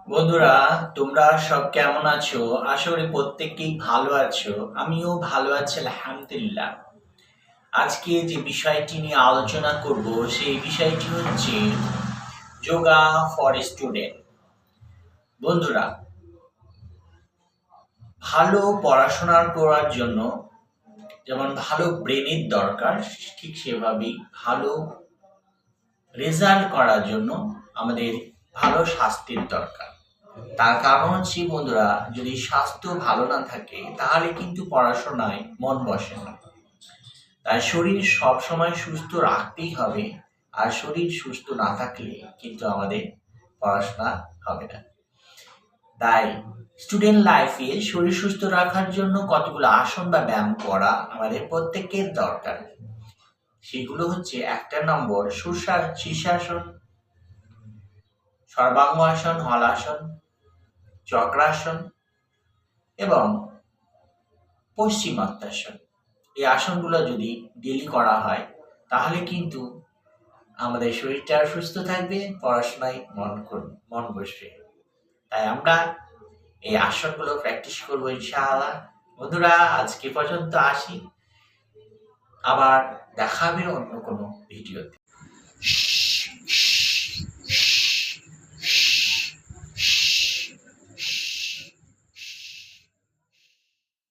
বন্ধুরা, তোমরা সব কেমন আছো? আশা করি প্রত্যেকেই ভালো আছো। আমিও ভালো আছি আলহামদুলিল্লাহ। আজকে যে বিষয়টি নিয়ে আলোচনা করব সেই বিষয়টি হচ্ছে যোগা ফর স্টুডেন্ট। বন্ধুরা, ভালো পড়াশোনা করার জন্য যেমন ভালো ব্রেনের দরকার, ঠিক সেভাবেই ভালো রেজাল্ট করার জন্য আমাদের ভালো স্বাস্থ্যের দরকার। তার কারণ হচ্ছে বন্ধুরা, যদি স্বাস্থ্য ভালো না থাকে তাহলে কিন্তু পড়াশোনায় মন বসে না। তাই শরীর সবসময় সুস্থ রাখতেই হবে। আর শরীর সুস্থ না থাকলে কিন্তু আমাদের পড়াশোনা হবে না। তাই স্টুডেন্ট লাইফে শরীর সুস্থ রাখার জন্য কতগুলো আসন বা ব্যায়াম করা আমাদের প্রত্যেকের দরকার। সেগুলো হচ্ছে ১ নম্বর শীর্ষাসন, সর্বাঙ্গ আসন, হলাসন, চক্রাসন এবং পশ্চিমাত্তাসন। এই আসনগুলো যদি ডেলি করা হয় তাহলে কিন্তু আমাদের শরীরটা সুস্থ থাকবে, পড়াশোনায় মন বসবে। তাই আমরা এই আসনগুলো প্র্যাকটিস করবো ইনশাআল্লাহ। বন্ধুরা, আজকে পর্যন্ত আসি, আবার দেখা হবে অন্য কোনো ভিডিওতে।